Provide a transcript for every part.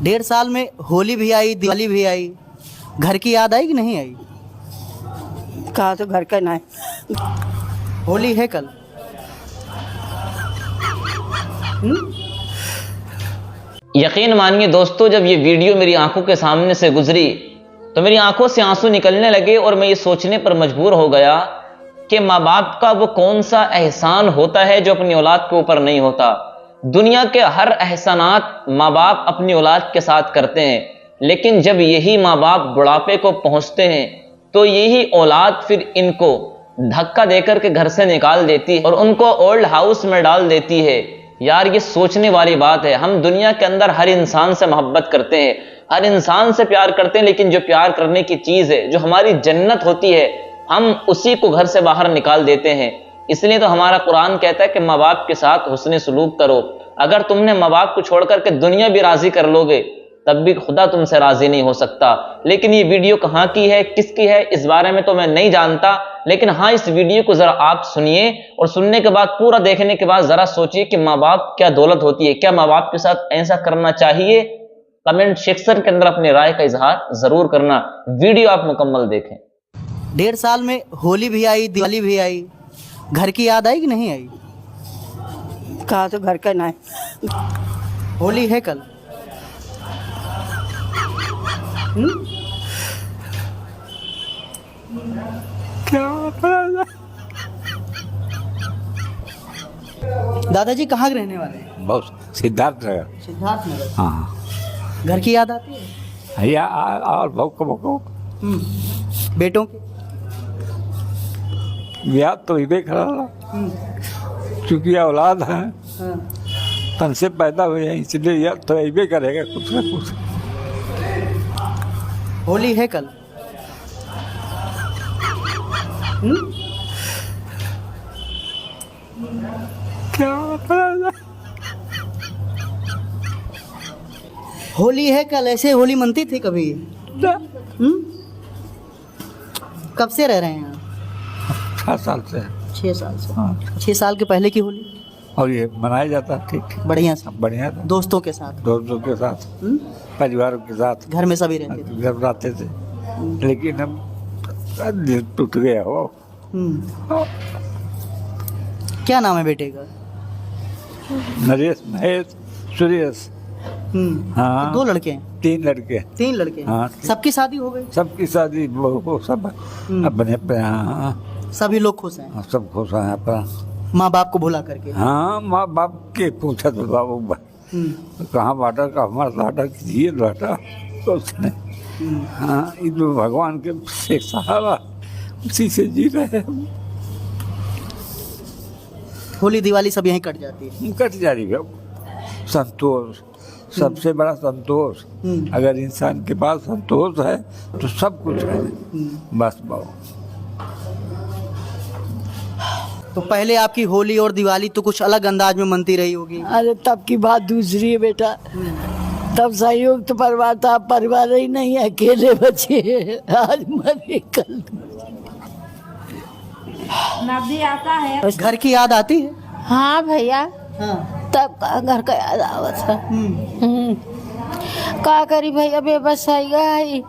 1.5 साल में होली भी आई, दिवाली भी आई, घर की याद आई कि नहीं आई? कहा तो घर का ना है। होली है कल। यकीन मानिए दोस्तों, जब ये वीडियो मेरी आंखों के सामने से गुजरी तो मेरी आंखों से आंसू निकलने लगे और मैं ये सोचने पर मजबूर हो गया कि माँ बाप का वो कौन सा एहसान होता है जो अपनी औलाद के ऊपर नहीं होता। दुनिया के हर एहसानात माँ बाप अपनी औलाद के साथ करते हैं, लेकिन जब यही माँ बाप बुढ़ापे को पहुंचते हैं तो यही औलाद फिर इनको धक्का देकर के घर से निकाल देती है और उनको ओल्ड हाउस में डाल देती है। यार ये सोचने वाली बात है। हम दुनिया के अंदर हर इंसान से मोहब्बत करते हैं, हर इंसान से प्यार करते हैं, लेकिन जो प्यार करने की चीज है, जो हमारी जन्नत होती है, हम उसी को घर से बाहर निकाल देते हैं। इसलिए तो हमारा कुरान कहता है कि माँ बाप के साथ हुस्न सलूक करो। अगर तुमने माँ बाप को छोड़ करके दुनिया भी राजी कर लोगे तब भी खुदा तुमसे राजी नहीं हो सकता। लेकिन ये वीडियो कहाँ की है, किसकी है, इस बारे में तो मैं नहीं जानता, लेकिन हाँ इस वीडियो को जरा आप सुनिए और सुनने के बाद, पूरा देखने के बाद जरा सोचिए कि माँ बाप क्या दौलत होती है, क्या माँ बाप के साथ ऐसा करना चाहिए। कमेंट सेक्शन के अंदर अपनी राय का इजहार जरूर करना। वीडियो आप मुकम्मल देखें। 1.5 साल में होली भी आई, दिवाली भी आई, घर की याद आई कि नहीं आई? कहा तो घर का ना है। होली है कल। दादाजी कहाँ के रहने वाले हैं? बहुत सिद्धार्थ नगर। सिद्धार्थ नगर। हाँ घर की याद आती है? या और भौको बेटों की? याद तो इधे खड़ा चूंकि औलाद है, हाँ। तन से पैदा हुए हैं, इसलिए याद तो इबे करेगा कुछ न कुछ। होली है कल। क्या होली है कल, ऐसे होली मनती थी कभी? कब से रह रहे हैं यहाँ? 6 साल से। 6 साल से। हाँ। 6 साल के पहले की होली और ये मनाया जाता है ठीक ठीक बढ़िया से, बढ़िया था। दोस्तों के साथ, दोस्तों के साथ, परिवार के साथ, घर में सभी रहते थे। जब रहते थे। लेकिन हम दिल टूट गया हो। क्या नाम है बेटे का? नरेश, महेश, सुरेश। हाँ। 2 लड़के हैं? 3 लड़के। 3 लड़के हैं। हाँ। सबकी शादी हो गई? सबकी शादी वो सब अपने पे। हाँ सभी लोग खुश हैं? सब खुश हैं अपना। माँ बाप को भुला करके? हाँ माँ बाप के पूछा तो बाबू कहाँ बाटा का हमारा बाटा कीजिए बाटा तो उसने। हाँ ये तो भगवान के से सहारा, उसी से जी रहे हैं। होली दिवाली सब यहीं कट जाती है? कट जा रही है। संतोष, सबसे बड़ा संतोष। अगर इंसान के पास संतोष है तो सब कुछ है। बस बाबू। तो पहले आपकी होली और दिवाली तो कुछ अलग अंदाज में मनती रही होगी? अरे तब की बात दूसरी है बेटा। तब सहयोग तो परिवार था, परिवार ही नहीं है, अकेले बचे। आज मरे कल नदी आता है। घर की याद आती है? हाँ भैया। हाँ। तब का घर का याद आवत है। का करी भैया, बेबस है,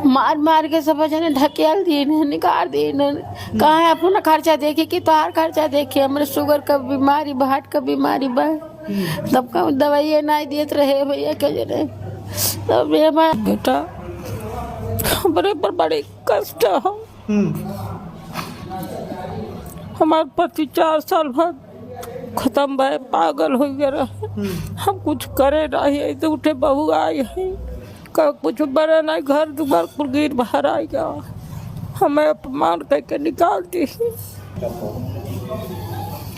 मार मार के सब जने ढकेल दिए, निकाल दिए। कहाँ है अपना खर्चा देखे कि तोहार खर्चा देखे? हमारे शुगर का बीमारी, हार्ट का बीमारी बा, तब का दवाइयाँ नहीं देते रहे भैया के जने। तब बेटा हमारे पर बड़े कष्ट हो। हमारे पति 4 साल बाद खत्म भय, पागल हो गया। हम कुछ करे नहीं, तो उठे बहू आई है, कुछ बना नहीं, घर दुबार पर गिर बाहर आ गया, हमें अपमान करके निकाल दी।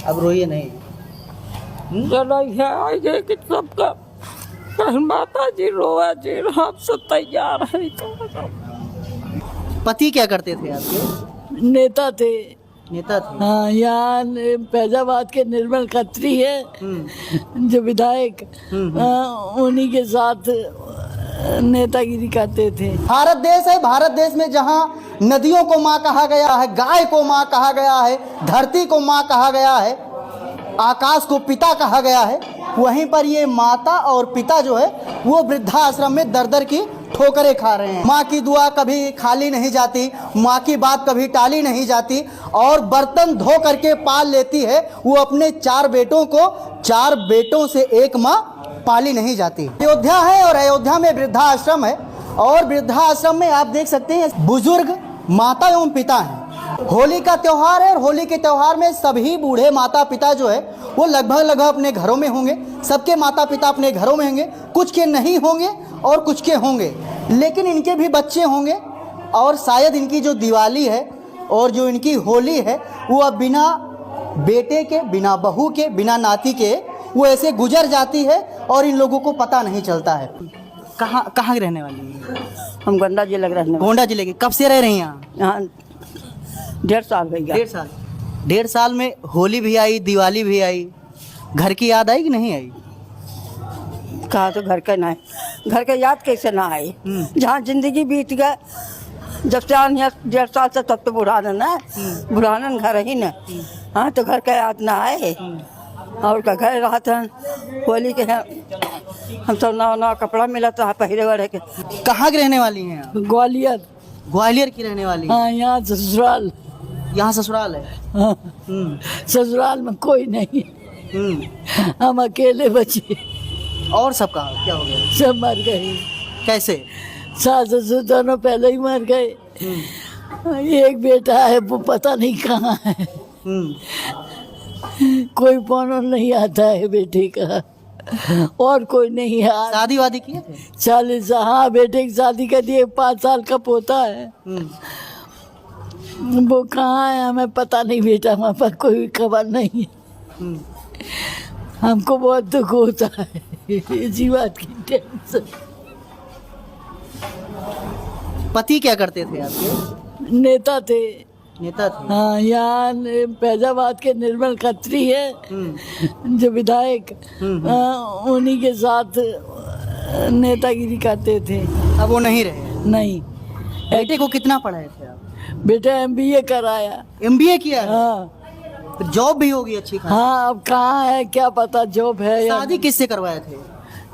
अब रोइए नहीं। चलो है आगे कि सबका माता जी रोआ जी, हम सब तैयार है। पति क्या करते थे आपके? नेता थे। नेता थे? हाँ, यहाँ फैजाबाद के निर्मल खत्री है जो विधायक, उन्हीं के साथ नेतागिरी करते थे। भारत देश है, भारत देश में जहाँ नदियों को माँ कहा गया है, गाय को माँ कहा गया है, धरती को माँ कहा गया है, आकाश को पिता कहा गया है, वहीं पर ये माता और पिता जो है वो वृद्धाश्रम में दर दर की ठोकरें खा रहे हैं। माँ की दुआ कभी खाली नहीं जाती, माँ की बात कभी टाली नहीं जाती और बर्तन धो करके पाल लेती है वो अपने 4 बेटों को। 4 बेटों से एक माँ पाली नहीं जाती। अयोध्या है और अयोध्या में वृद्धाश्रम है और वृद्धाश्रम में आप देख सकते हैं बुजुर्ग माता एवं पिता हैं। होली का त्यौहार है और होली के त्यौहार में सभी बूढ़े माता पिता जो है वो लगभग अपने घरों में होंगे। सबके माता पिता अपने घरों में होंगे, कुछ के नहीं होंगे और कुछ के होंगे, लेकिन इनके भी बच्चे होंगे और शायद इनकी जो दिवाली है और जो इनकी होली है वो अब बिना बेटे के, बिना बहू के, बिना नाती के वो ऐसे गुजर जाती है और इन लोगों को पता नहीं चलता है। कहाँ रहने वाली है? हम गोंडा जिले के रहने वाले। गोंडा जिले के। कब से रह रही हैं यहाँ? 1.5 साल भैया। 1.5 साल। 1.5 साल में होली भी आई, दिवाली भी आई, घर की याद आई कि नहीं आई? कहा तो घर का ना है, घर का याद कैसे ना आई? जहाँ जिंदगी बीत गए, जब से आन 1.5 साल से तब तो बुढ़ानन है, बुढ़ानन घर ही ना। हाँ तो घर का याद ना आए और का घर रहा था होली के हैं। हम सब नवा कपड़ा मिला था पहले वाले के। कहाँ की रहने वाली हैं आप? ग्वालियर। ग्वालियर की रहने वाली हैं। हाँ, यहाँ ससुराल। यहाँ ससुराल है। हाँ, ससुराल में कोई नहीं, हम अकेले बचे। और सब कहाँ क्या हो गया? सब मर गए। कैसे? सास ससुर दोनों पहले ही मर गए। एक बेटा है वो पता नहीं कहाँ है, कोई फोन नहीं आता है बेटे का और कोई नहीं है। शादी वादी किए थे? 40। हाँ, बेटे की शादी कर दिए। 5 साल का पोता है, वो कहाँ है हमें पता नहीं। बेटा हमारे पास कोई खबर नहीं है। हमको बहुत दुख होता है इसी बात की टेंशन। पति क्या करते थे आपके? नेता थे। नेता थे। हाँ, यहाँ फैजाबाद के निर्मल खत्री है जो विधायक, उन्हीं के साथ नेतागिरी करते थे। अब वो नहीं रहे? नहीं। बेटे को कितना पढ़ाए थे आप? बेटा MBA कराया। MBA किया है? हाँ। फिर जॉब भी होगी अच्छी खासी। हाँ, अब कहाँ है क्या पता जॉब है या शादी किससे करवाए थे?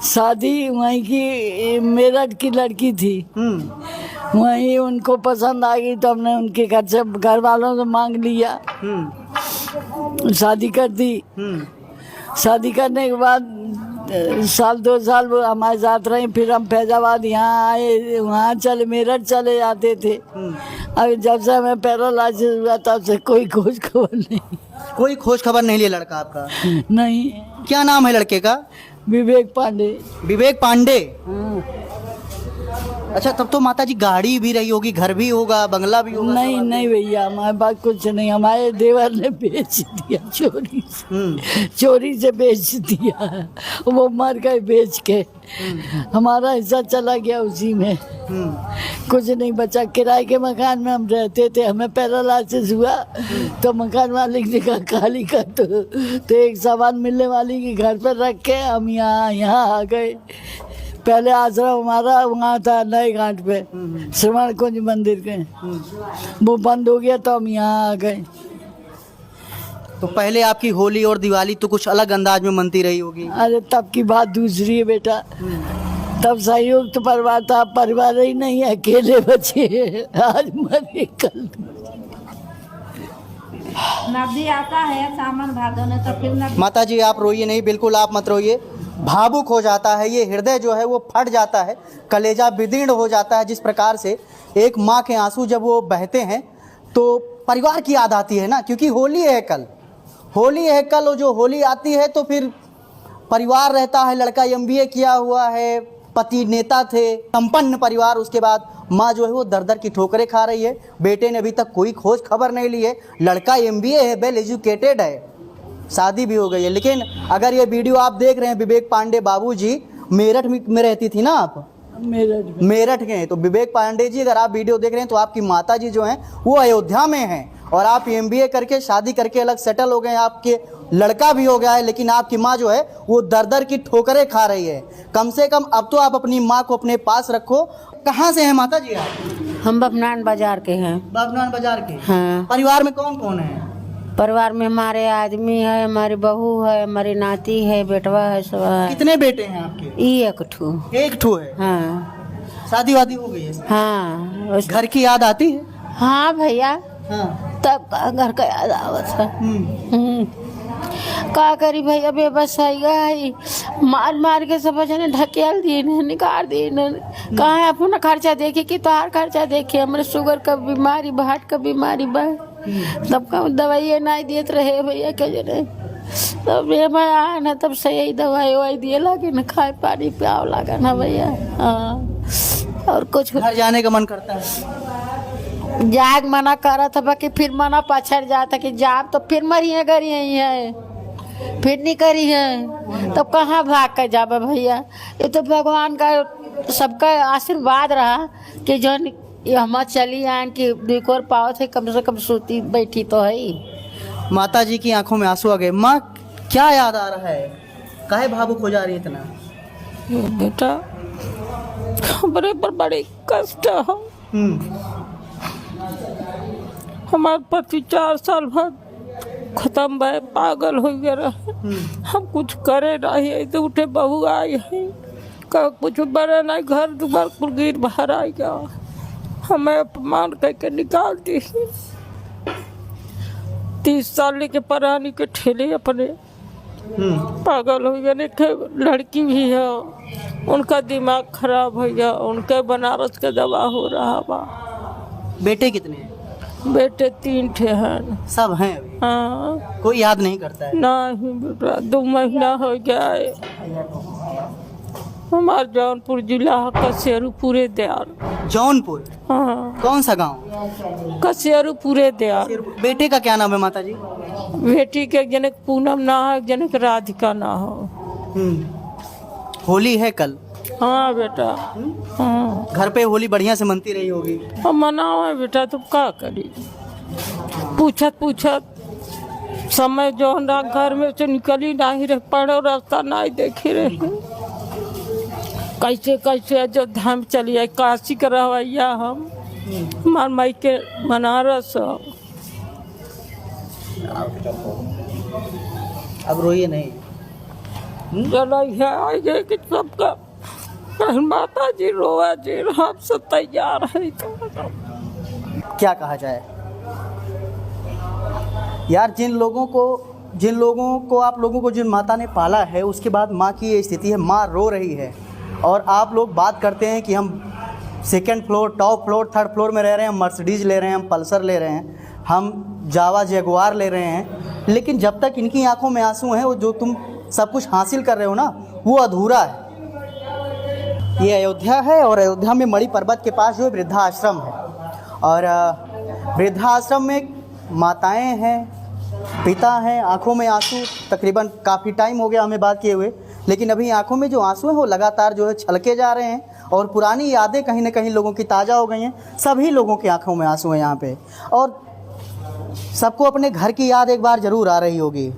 शादी वहीं की मेरठ की लड़की थी, वहीं उनको पसंद आ गई तो हमने उनके घर से, घर वालों से मांग लिया, शादी कर दी। शादी करने के बाद 1-2 साल वो हमारे साथ रही। फिर हम फैजाबाद यहाँ आए, वहाँ चले, मेरठ चले जाते थे। अब जब से हमें पैरालाइसिस हुआ तब से कोई खोज खबर नहीं। कोई खोज खबर नहीं लिया लड़का आपका? नहीं। क्या नाम है लड़के का? विवेक पांडे। विवेक पांडे। अच्छा, तब तो माता जी गाड़ी भी रही होगी, घर भी होगा, बंगला भी होगा? नहीं नहीं भैया, हमारे पास कुछ नहीं। हमारे देवर ने बेच दिया चोरी से, चोरी से बेच दिया। वो मर गए बेच के, हमारा हिस्सा चला गया उसी में। कुछ नहीं बचा। किराए के मकान में हम रहते थे। हमें पैरालाइसिस हुआ तो मकान मालिक ने कहा खाली कर दो, तो एक सामान मिलने वाली के घर पर रख के हम यहाँ आ गए। पहले आश्रम हमारा वहाँ था नए घाट पे, श्रवण कुंज मंदिर के, वो बंद हो गया तो हम यहाँ आ गए। तो पहले आपकी होली और दिवाली तो कुछ अलग अंदाज में मनती रही होगी? अरे तब की बात दूसरी है बेटा, तब संयुक्त परिवार था, परिवार ही नहीं है, अकेले बचे। आज मरे कल। नदी आता है सावन भादो में तो फिर नदी। माता जी आप रोइए नहीं, बिल्कुल आप मत रोइए। भावुक हो जाता है ये हृदय जो है वो फट जाता है, कलेजा विदीर्ण हो जाता है। जिस प्रकार से एक माँ के आंसू जब वो बहते हैं तो परिवार की याद आती है ना, क्योंकि होली है कल, होली है कल। और जो होली आती है तो फिर परिवार रहता है। लड़का MBA किया हुआ है, पति नेता थे, संपन्न परिवार। उसके बाद माँ जो है वो दर दर की ठोकरें खा रही है। बेटे ने अभी तक कोई खोज खबर नहीं ली है। लड़का MBA है, वेल एजुकेटेड है, शादी भी हो गई है। लेकिन अगर ये वीडियो आप देख रहे हैं, विवेक पांडे बाबूजी मेरठ में रहती थी ना आप? मेरठ के हैं। तो विवेक पांडे जी अगर आप वीडियो देख रहे हैं तो आपकी माता जी जो हैं वो अयोध्या में हैं और आप MBA करके शादी करके अलग सेटल हो गए हैं, आपके लड़का भी हो गया है, लेकिन आपकी माँ जो है वो दर दर की ठोकरें खा रही है। कम से कम अब तो आप अपनी माँ को अपने पास रखो। कहाँ से हैं माता जी आप? हम बबनान बाजार के हैं। बबनान बाजार के। हाँ। परिवार में कौन कौन है? परिवार में हमारे आदमी है, हमारी बहू है, हमारी नाती है, बेटवा है, सब है। कितने बेटे हैं आपके? एक ठू। एक ठो है। हाँ शादी वादी हो गई है? हाँ घर की याद आती है? हाँ भैया, हाँ। तब का घर का याद आवत है। का करी भैया, बेबसाई गई, मार मार के सब जने ढकेल दिए, निकाल दिए। कहाँ है अपना खर्चा देखे कि तोहार खर्चा देखे, हमारे शुगर का बीमारी, हार्ट का बीमारी बा, तब का दवाई नहीं देते रहे भैया के जने। तब मैं आया ना, तब सही दवाई ववाई दिए लगे न, खाए पानी पियाव लगा ना भैया। हाँ, और कुछ घर जाने का मन करता है? जाग मना करा था बाकी फिर मना पछड़ जाता कि जाब तो फिर मरिए करी है, फिर नहीं करी है, तो कहाँ भाग कर जाबे भैया। ये तो भगवान का सबका आशीर्वाद रहा कि जो ये हम चली आए कि दुकोर पाओ थे, कम से कम सूती बैठी तो है। माता जी की आंखों में आंसू आ गए। माँ, क्या याद आ रहा है? काहे भावुक हो जा रही है इतना? बेटा हमारे पर बड़े कष्ट है। हमारे पति 4 साल बाद खत्म भय, पागल हो गया रहे। हम कुछ करे नहीं, तो उठे बहू आई है, कुछ बने नहीं, घर दुबार कुल गिर बाहर आ गया, हमें अपमान करके निकाल दी। 30 साल के परानी के ठेले अपने पागल हो गया। लड़की भी है, उनका दिमाग खराब हो गया, उनके बनारस का दवा हो रहा बा। बेटे कितने हैं? बेटे 3 ठे हैं। सब हैं अभी? हाँ। कोई याद नहीं करता है? नहीं बेटा, 2 महीना हो गया है। हमारे जौनपुर जिला कसेरूपुरे दयाल। जौनपुर? हाँ। कौन सा गांव? कसेरूपुरे दयाल। बेटे का क्या नाम है माता जी? बेटी के जनक पूनम ना है, जनक राधिका ना हो। होली है कल? हाँ बेटा। हाँ, घर पे होली बढ़िया से मनती रही होगी? हम मनाओ है बेटा, तुम क्या करी। पूछत पूछत समय जो ना घर में से निकली नहीं रह, पड़ो रास्ता नहीं देखी रही। कैसे कैसे अयोध्या में चलिए, काशी का रवैया हम, हमार माई के बनारस। अब रोइए नहीं। चलो आइए कि सबका माता जी रोआ जी, हम सब तैयार है। तो क्या कहा जाए यार, जिन लोगों को आप लोगों को जिन माता ने पाला है, उसके बाद माँ की ये स्थिति है। माँ रो रही है और आप लोग बात करते हैं कि हम 2nd floor, top floor, 3rd floor में रह रहे हैं, हम मर्सिडीज़ ले रहे हैं, हम पल्सर ले रहे हैं, हम जावा जगुआर ले रहे हैं, लेकिन जब तक इनकी आंखों में आंसू हैं, वो जो तुम सब कुछ हासिल कर रहे हो ना, वो अधूरा है। ये अयोध्या है और अयोध्या में मणि पर्वत के पास जो वृद्धाश्रम है, और वृद्धाश्रम में माताएं हैं, पिता हैं, आंखों में आंसू। तकरीबन काफ़ी टाइम हो गया हमें बात किए हुए, लेकिन अभी आंखों में जो आंसू हैं वो लगातार जो है छलके जा रहे हैं, और पुरानी यादें कहीं ना कहीं लोगों की ताज़ा हो गई हैं। सभी लोगों की आंखों में आंसू हैं यहाँ पे, और सबको अपने घर की याद एक बार ज़रूर आ रही होगी।